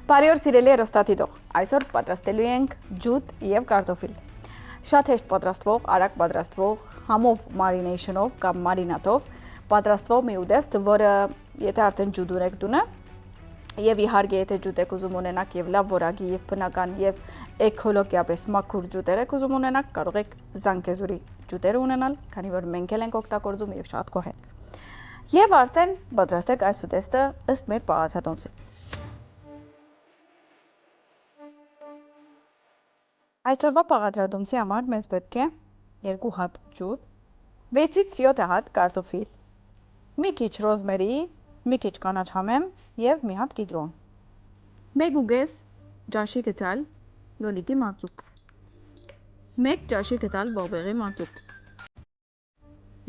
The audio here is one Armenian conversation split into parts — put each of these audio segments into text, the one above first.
Բարի օր սիրելի հեռուստադիտող, այսօր պատրաստելու ենք ջուտ եւ կարտոֆիլ։ Շատ հեշտ պատրաստվող, արագ պատրաստվող, համով մարինեյշնով կամ մարինատով պատրաստվող մի ուտեստ, որը եթե արդեն ջուտ ունեք տունը, եւ իհարկե եթե ջուտ եք ուզում ունենաք եւ լավ որակի եւ բնական եւ էկոլոգիապես մաքուր ջուտեր եք ուզում ունենաք, կարող եք զանգեզուրի ջուտեր ունենալ, քանի որ մենք էլ ենք օգտագործում եւ շատ գոհ ենք։ Եվ արդեն պատրաստեք այս ուտեստը ըստ մեր պահանջատոմսի։ Այսօրվա պահանջատոմսի համար մեզ պետք է 2 հատ ջուտ, 6-ից 7 հատ կարտոֆիլ, մի քիչ ռոզմերի, մի քիչ կանաչ համեմ եւ մի հատ կիտրոն։ 1.5 ճաշի գդալ լոլիկի մածուկ, 1 ճաշի գդալ ողբեղի մածուկ,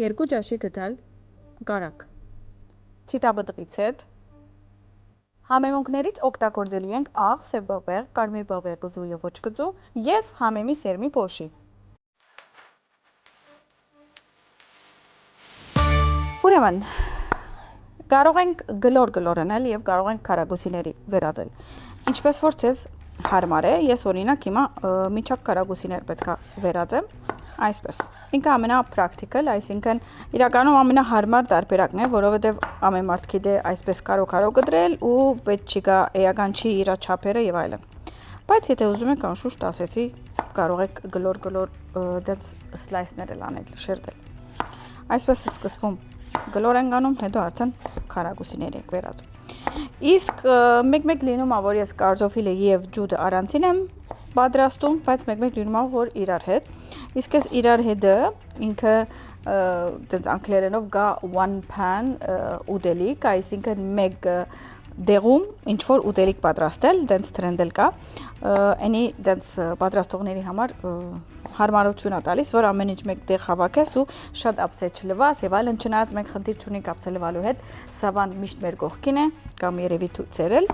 2 ճաշի գդալ կարակ, ցիտաբտղից հետ համեմունքներից օգտագործելու ենք աղ, սև բողբեղ, կարմիր բողբեղ կծու եւ ոչ կծու եւ համեմի սերմի փոշի։ Ուրեմն կարող ենք գլոր անել եւ կարող ենք քարագուսիների վերածել։ Ինչպես որ ցեզ հարմար է, ես օրինակ հիմա միջակ քարագուսիներ պետքա վերածեմ այսպես։ Ինքը ամենապրակտիկալ, այսինքն իրականում ամենահարմար տարբերակն է, որովհետև ամեն մարդ գիտե այսպես կարո կտրել ու պետք չի գա էական չի իր չափերը եւ այլն։ Բայց եթե ուզում եք անշուշտ ասեցի, կարող եք գլոր դից սլայսներ անել, շերտել։ Այսպես սկզբում գլոր ենք անում, հետո արդեն քարագուսիներ ենք վերածում։ Իսկ մեկ լինում է, որ ես կարտոֆիլը եւ ջուտը առանցին եմ պատրաստում, բայց մեկ լինում է, որ իրար հետ։ Իսկ ես իրար հետը ինքը դից անգլերենով գա one pan ուտելիք, այսինքն մեկ դեղում ինչ որ ուտելիք պատրաստել, դենց տրենդել կա, այնի դենց պատրաստողների համար հարմարություն է տալիս, որ ամեն ինչ մեկ տեղ հավաքես ու շատ ափսեջ լվաս եւ այլն, չնայած մենք խնդիր չունենք ափսե լվալու հետ, սավան միշտ մեր կողքին է կամ երևի ցերել։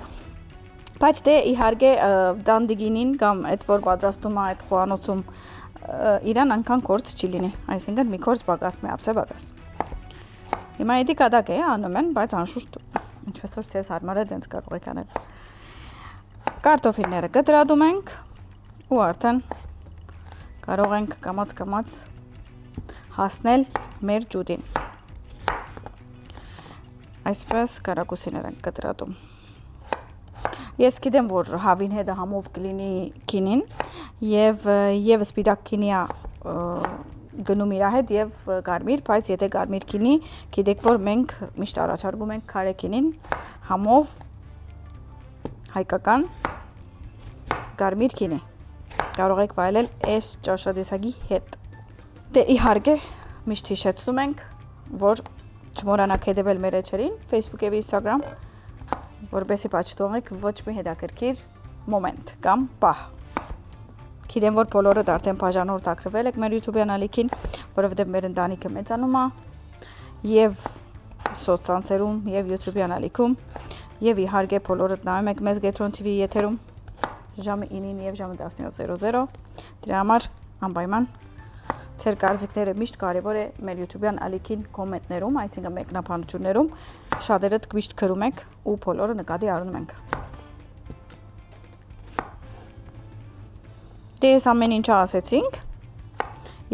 Բայց դե իհարկե դանդիգինին կամ այդ որ պատրաստում է այդ խոհանոցում իրան անգամ կորց չի լինի, այսինքն մի կորց բագաս մի ափսե բագաս։ Հիմա էդի կադակ է անում են, բայց անշուշտ ինչպես որ ցես հարմար է դենց կարող եք անել։ Կարտոֆիլները կտրատում ենք ու արդեն կարող ենք կամաց հասնել մեր ջուտին։ Այսպես կարագուսիներ ենք կտրատում։ Ես գիտեմ, որ հավին հետը համով կլինի քինին եւ սպիտակ քինիա գնում իր հետ եւ կարմիր, բայց եթե կարմիր քինի, գիտեք որ մենք միշտ առաջարկում ենք քարե քինին համով հայկական կարմիր քինի։ Կարող եք վայելել այս ճաշատեսակի հետ։ Դե իհարկե միշտ հիշեցնում ենք, որ չմոռանաք հետևել մեր էջերին Facebook եւ Instagram, որպեսզի պատճառեք ոչ մի հետաքրքիր մոմենտ կամ պահ։ Գիտեմ, որ բոլորդ արդեն բաժանորդագրվել եք մեր YouTube անալիքին, որովհետև մեր ընտանիքը մեծանում է եւ սոցցանցերում եւ YouTube անալիքում եւ իհարկե բոլորդ նայում եք մեզ Getron TV եթերում ժամը 9-ին եւ ժամը 17:00։ Դրա համար անպայման Ձեր կարծիքները միշտ կարևոր է մեր YouTube-յան ալիքին կոմենտներում, այսինքն մեկնաբանություններում, շատերդ միշտ գրում եք ու բոլորը նկատի առնում ենք։ Դե ես ամեն ինչը ասեցինք։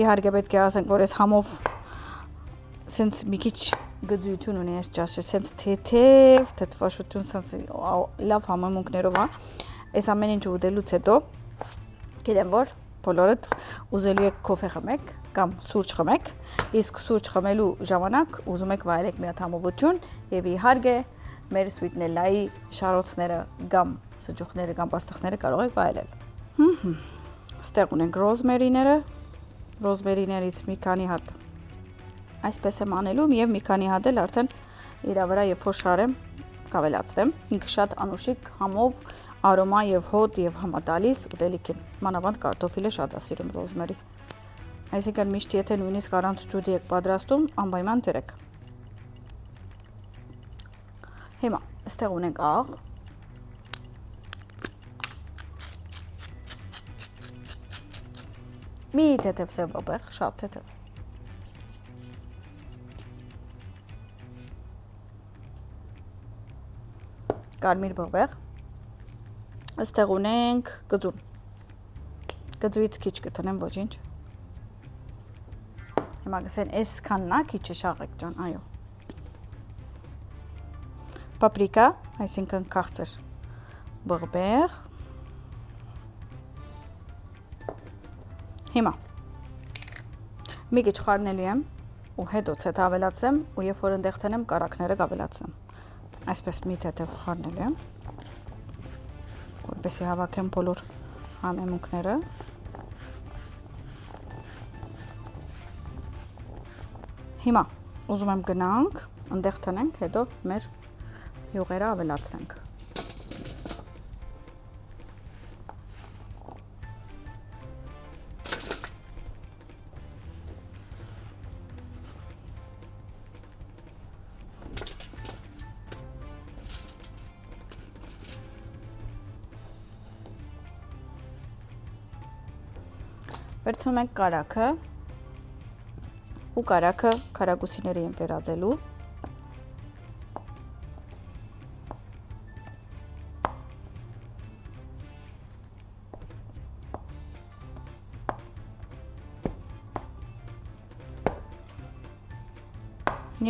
Իհարկե պետք է ասենք, որ ես համով սենց մի քիչ գծություն ունի այս ճաշը, սենց թեթև, թթվաշություն, սենց լավ համեմունքներով է։ Այս ամեն ինչը ուտելուց հետո գիտեմ, որ բոլորդ ուզելու եք կոֆե խմեք կամ սուրճ խմեք, իսկ սուրճ խմելու ժամանակ ուզում եք վայելեք մի հատ համովություն եւ իհարկե մեր սուիտնելայի շարոցները կամ սջուխները կամ պաստղները կարող եք վայելել։ Ստեղ ունենք ռոզմերիները, ռոզմերիներից մի քանի հատ այսպես եմ անելու եւ մի քանի հատ էլ արդեն իրա վրա երբ որ շարեմ կավելացնեմ։ Ինքը շատ անուշիկ համով արոմա եւ հոտ եւ համատալիս ուտելիքին։ Մանավանդ կարտոֆիլը շատ է սիրում ռոզմերի։ Այսինքն միշտ եթե նույնիսկ առանց ջուտի եք պատրաստում, անպայման դրեք։ Հիմա այստեղ ունենք աղ։ Մի թեթև սև բողբեղ, շատ թեթև։ Կարմիր բողբեղ, Այստեղ ունենք գծուն։ Գծուից քիչ կտնեմ, ոչինչ։ Հիմա գսեն այսքանն է, քիչ է Շաղեկ ջան, այո։ Պապրիկա, այսինքն քաղցր բղբեղ։ Հիմա մի քիչ խառնելու եմ ու հետո ցետ ավելացեմ ու երբ որ ընդեղ տնեմ կարակները կավելացնեմ։ Այսպես մի թեթև խառնելու եմ, որպեսզի հավաքեմ բոլոր համեմունքները։ Հիմա ուզում եմ գնանք, ընդեղ տնենք, հետո մեր յուղերը ավելացնենք։ Վերցնում ենք կարագը ու կարագը քարագուսիների եմ վերածելու։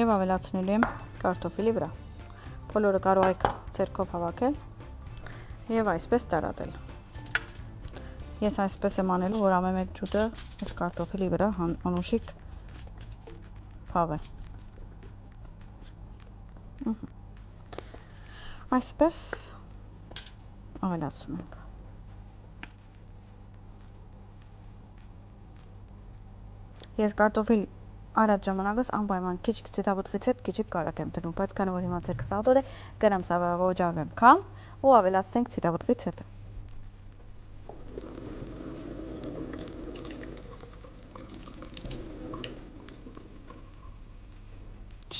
Եվ ավելացնելու եմ կարտոֆիլի վրա։ Բոլորը կարող եք ձեռքով հավաքել եւ այսպես տարածել։ Ես այսպես եմ անելու, որ ամեն մեկ ջուտը այս կարտոֆիլի վրա անուշիկ փավե։ Այսպես ավելացում ենք։ Ես կարտոֆիլ արած ժամանակս անպայման քիչ ցետավտղից հետ քիչ կարակ եմ դնում, բայց քանի որ հիմա ցերկս աղդոտ է, գնամ սավոջավեմ կամ ու ավելացնենք ցետավտղից հետ։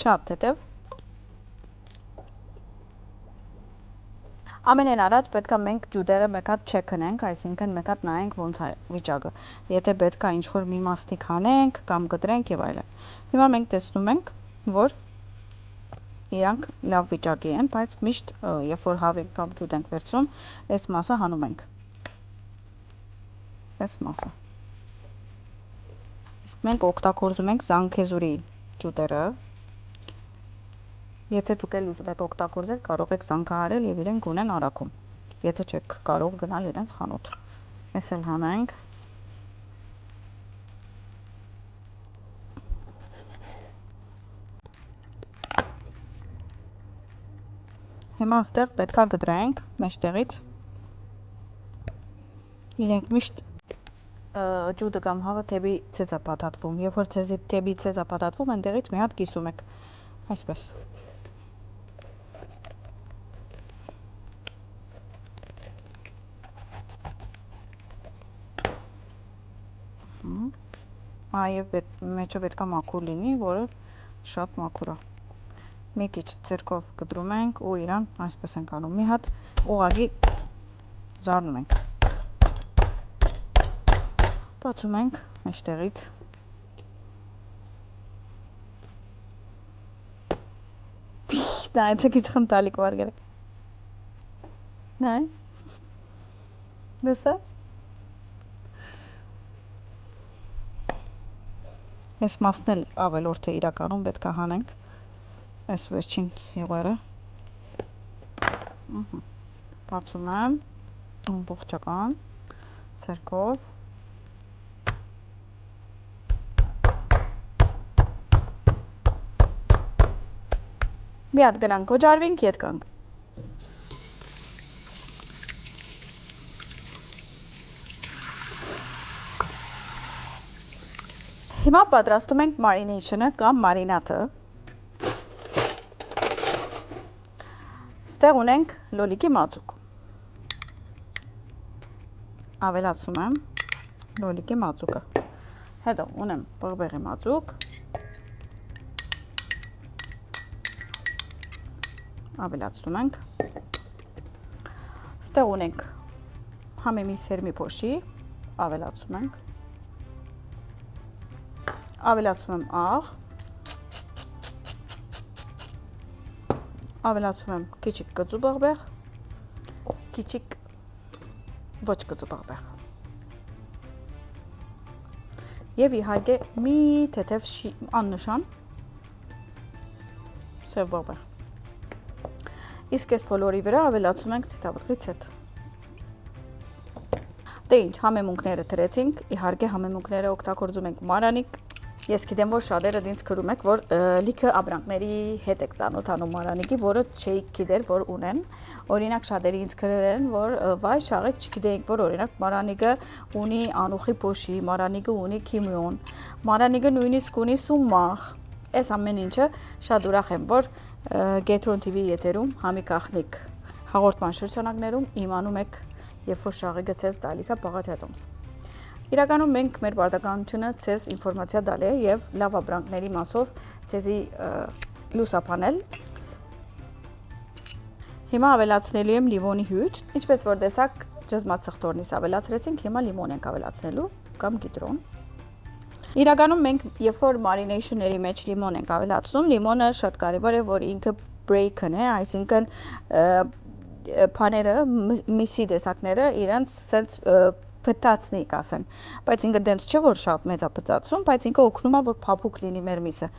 Շատ թեթև։ Ամենեն առաջ պետք է մենք ջուտերը մեկ հատ չեքնենք, այսինքն մեկ հատ նայենք ոնց է վիճակը։ Եթե պետք է ինչ-որ մի մաստիկ հանենք կամ կտրենք եւ այլն։ Հիմա մենք տեսնում ենք, որ իրանք լավ վիճակի են, բայց միշտ երբ որ հավենք կամ ջուտ ենք վերցնում, այս մասը հանում ենք։ Այս մասը։ Իսկ մենք օգտագործում ենք զանգեզուրի ջուտերը։ Եթե դուք էլ ուզում եք օգտագործել, կարող եք զանգահարել եւ իրենք ունեն արաքում։ Եթե չեք կարող գնալ իրենց խանութ։ Այս էլ հանենք։ Հիմա այստեղ պետքա գտրենք մեջտեղից։ Իրենք միշտ ջուտը կամ հավը թեբի ցեզ է պատատվում։ Երբ որ թեբի ցեզ է պատատվում, այնտեղից մի հատ կիսում եք։ Այսպես։ Այև մեջը պետքա մաքուր լինի, որը շատ մաքուր է։ Մի քիչ ձեռքով կտրում ենք ու իրան այսպես ենք անում։ Մի հատ ուղղակի զարնում ենք։ Բացում ենք մեջտեղից։ Նայեցեք ինչ խնդալիք վարգերեք։ Նայ։ Դեսա՞ր։ Այս մասն էլ ավելորդ է իրականում պետք է հանենք։ Այս վերջին յուղերը։ Բացում եմ ամբողջական ձեռքով։ Մի հատ գնանք օջարվինք, ետ կանք։ Հիմա պատրաստում ենք մարինեյշնը կամ մարինատը։ Ստեղ ունենք լոլիկի մածուկ։ Ավելացում եմ լոլիկի մածուկը։ Հետո ունեմ բղբեղի մածուկ։ Ավելացնում ենք։ Ստեղ ունենք համեմի սերմի փոշի, ավելացում ենք։ Ավելացում եմ աղ, ավելացում եմ քիչիկ կծու բղբեղ, քիչիկ ոչ կծուպաղբեղ։ Եվ իհարկե մի թեթև աննշան սև բաղբեղ։ Իսկ այս բոլորի վրա ավելացում ենք ցիտաբրղի ցետ։ Դե ինչ, համեմունքները դրեցինք, իհարկե համեմունքները օգտագործում ենք մարանիկ։ Ես գիտեմ, որ շատերը ինձ գրում եք, որ լիքը ապրանքների հետ եք ծանոթանում մարանիկի, որը չէիք գիտեր, որ ունեն։ Օրինակ շատերը ինձ գրել են, որ վայ շաղեք չգիտեինք, որ օրինակ մարանիկը ունի անուխի փոշի, մարանիկը ունի քիմիոն, մարանիկը նույնիսկ ունի սումմախ։ Այս ամեն ինչը շատ ուրախ եմ, որ Gateron TV եթերում համի կախնիկ հաղորդման շրջանակներում իմանում եք, երբ որ շաղի գցես տալիս է Պաղատյատոմս։ Իրականում մենք մեր բարդականությունը ցեզ ինֆորմացիա տալ է եւ լավ ապրանքների մասով ցեզի լուսապանել։ Հիմա ավելացնելու եմ լիմոնի հյութ, ինչպես որ տեսակ ճզմած սխտորնից ավելացրեցինք, հիմա լիմոն ենք ավելացնելու կամ կիտրոն։ Իրականում մենք երբ որ marination-ների մեջ լիմոն ենք ավելացնում, լիմոնը շատ կարևոր է, որ ինքը break-ն է, այսինքն բաները, միսի տեսակները իրենց սենց փտացնի կասեն, բայց ինքը դենց չէ որ շատ մեծ է փտացնում, բայց ինքը օգնում է որ փափուկ լինի մեր միսը։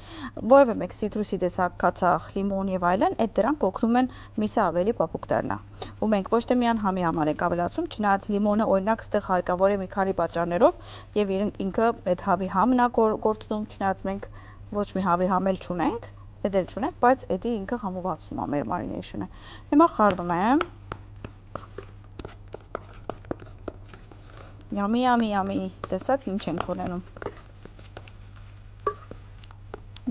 Որևէ մեկ սիտրուսի տեսակ, կացախ, լիմոն եւ այլն, այդ դրանք օգնում են միսը ավելի փափուկ դառնա։ Ու մենք ոչ թե միան համի համար ենք ավելացում, չնայած լիմոնը օրինակ ստեղ հարկավոր է մի քանի պատճառներով եւ ինքը այդ հավի համն է գործում, չնայած մենք ոչ մի հավի համ էլ չունենք, դել չունենք, բայց էդի ինքը համովածում է մեր marination-ը։ Հիմա խառնում եմ։ Yummy, տեսակ ինչ ենք ունենում։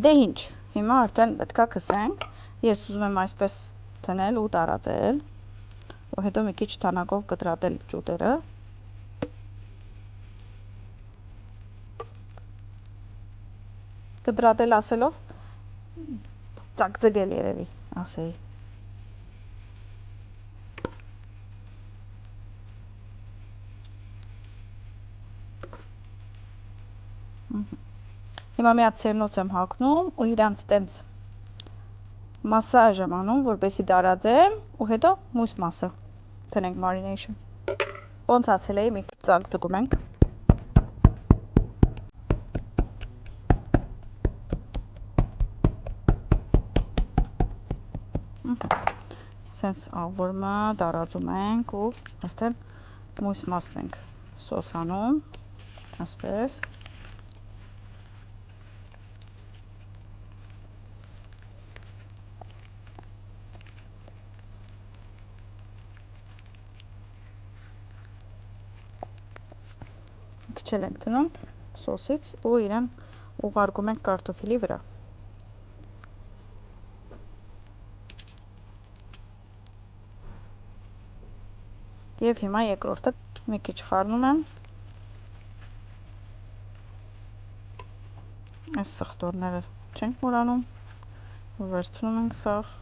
Դե ինչ, հիմա արդեն պետքա քսենք։ Ես ուզում եմ այսպես թնել ու տարածել, ու հետո մի քիչ թանակով կտրատել ճուտերը։ Կտրատել ասելով ծակծգել երևի, ասեի։ Հիմա մի հատ ցերնոց եմ հագնում ու իրանց տենց մասաժ եմ անում, որպեսզի տարածեմ ու հետո մյուս մասը տնենք marination։ Ոնց ասել էի, մի քիչ ծակծգում ենք։ Սենց ավորմը տարածում ենք ու արդեն մյուս մասն ենք սոսանում, ասպես։ Քիչ ենք դնում սոսից ու իրեն ուղարկում ենք կարտոֆիլի վրա։ Եվ հիմա երկրորդը մի քիչ խառնում եմ։ Այս սխտորները չենք մոռանում, վերցնում ենք սաղ։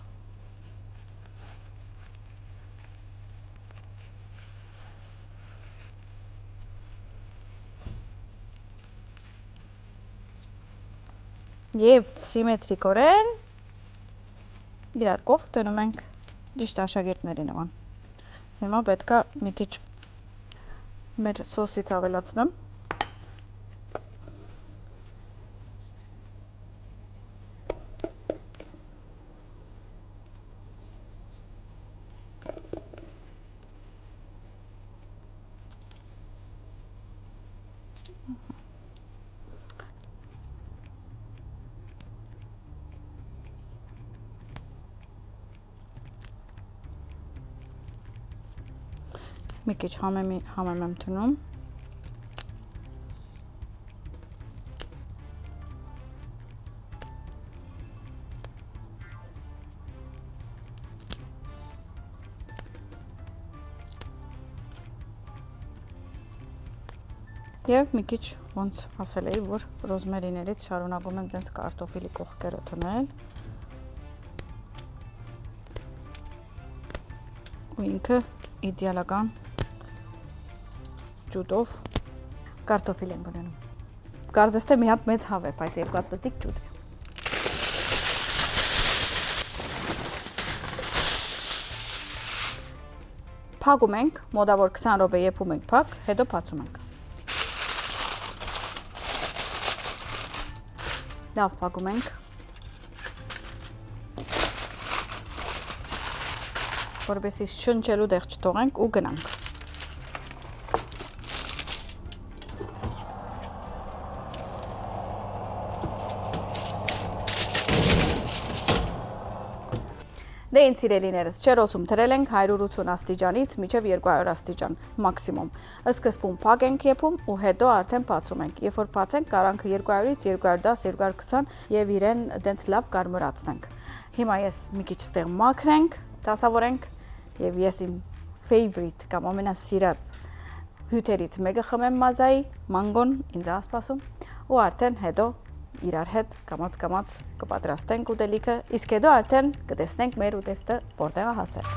Եվ սիմետրիկորեն իրար կողք դնում ենք ճիշտ աշակերտների նման։ Հիմա պետքա մի քիչ մեր սոսից ավելացնեմ։ Մի քիչ համեմ եմ տնում։ Եվ մի քիչ ոնց ասել էի, որ ռոզմերիներից շարունակում եմ տենց կարտոֆիլի կողքերը թնել։ Ու ինքը իդեալական ճուտով կարտոֆիլ ենք ունենում։ Կարծես թե մի հատ մեծ հավ է, բայց երկու հատ պստիկ ճուտ է։ Փակում ենք, մոտավոր 20 րոպե եփում ենք փակ, հետո բացում ենք։ Լավ փակում ենք։ Որպեսզի շնչելու տեղ չթողենք ու գնանք։ Դե ինձ սիրելիներս, չերոսում թրել ենք 180 աստիճանից մինչև 200 աստիճան մաքսիմում։ Սկզբում փակ ենք եփում ու հետո արդեն բացում ենք։ Երբ որ բացենք, կարանքը 200-ից 210, 220 եւ իրեն դենց լավ կարմրացնենք։ Հիմա ես մի քիչ ստեղ մաքրենք, դասավորենք եւ ես իմ favorite կամ ամենասիրած հյութերից մեկը խմեմ մազայի, մանգոն ինձ է սպասում ու արդեն հետո իրար հետ կամաց կպատրաստենք ուտելիքը, իսկ հետո արդեն կտեսնենք մեր ուտեստը որտեղ է հասել։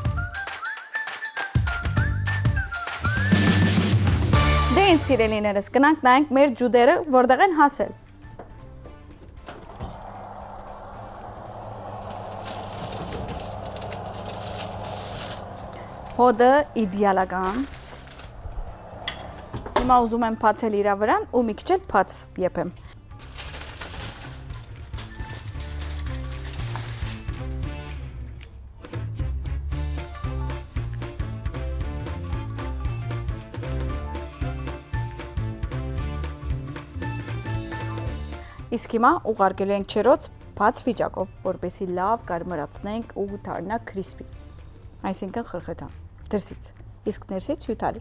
Դե ինձ սիրելիներս, գնանք նայենք մեր ջուդերը որտեղ են հասել։ Հոդը իդեալական։ Հիմա ուզում եմ բացել իրա վրան ու մի քիչ էլ բաց եփեմ։ Իսկ հիմա ուղարկելու ենք չերոց բաց վիճակով, որպեսզի լավ կարմրացնենք ու դառնա քրիսպի։ Այսինքն խրխտան դրսից, իսկ ներսից հյութալի։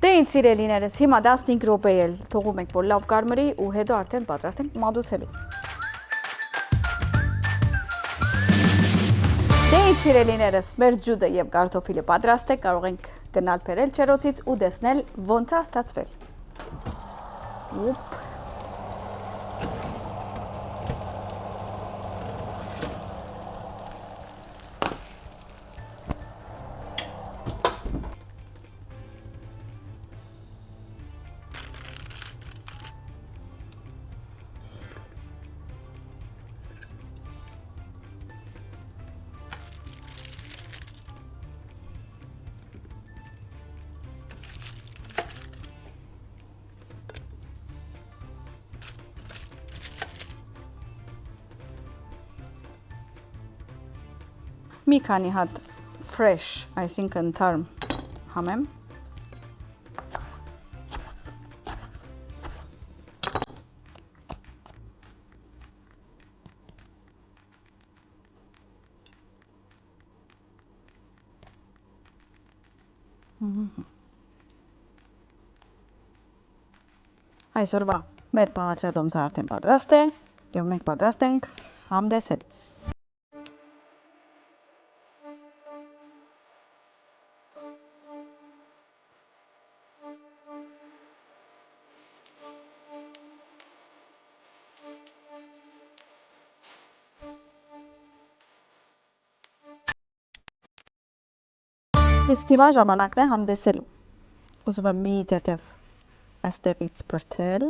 Դե ինձ սիրելիներս, հիմա 15 րոպե էլ թողում ենք, որ լավ կարմրի ու հետո արդեն պատրաստ ենք մատուցելու։ Դե ինձ սիրելիներս, մեր ջուդը եւ կարտոֆիլը պատրաստ է, կարող ենք գնալ բերել չերոցից ու տեսնել ոնց է ստացվել։ Ուպ։ Մի քանի հատ fresh, այսինքն թարմ համեմ։ Այսօրվա մեր պալատատոմսը արդեն պատրաստ է եւ մենք պատրաստ ենք համ տեսել։ Իսկ հիմա ժամանակն է հանդեսելու։ Ուզում եմ մի դեպ այստեղից բրդել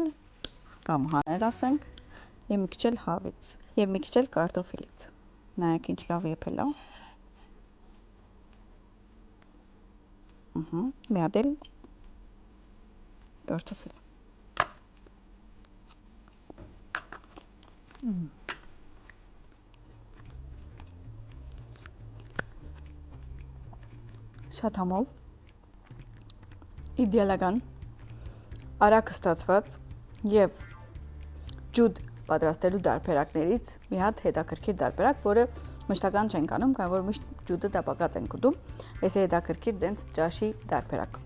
կամ հանել ասենք, եւ մի քիչ էլ հավից, եւ մի քիչ էլ կարտոֆիլից։ Նայեք ինչ լավ եփել է։ Մի հատ էլ կարտոֆիլ։ Շատ համով, իդեալական, արագ ստացված եւ ջուդ պատրաստելու դարբերակներից մի հատ հետաքրքիր դարբերակ, որը մշտական չենք անում, քանի որ միշտ ջուդը տապակած ենք ուտում, այս է հետաքրքիր դենց ճաշի դարբերակ։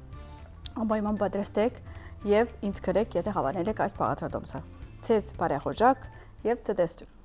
Անպայման պատրաստեք եւ ինձ գրեք, եթե հավանել եք այս պաղադրատոմսը։ Ցեզ բարեխորժակ եւ ցտեսություն։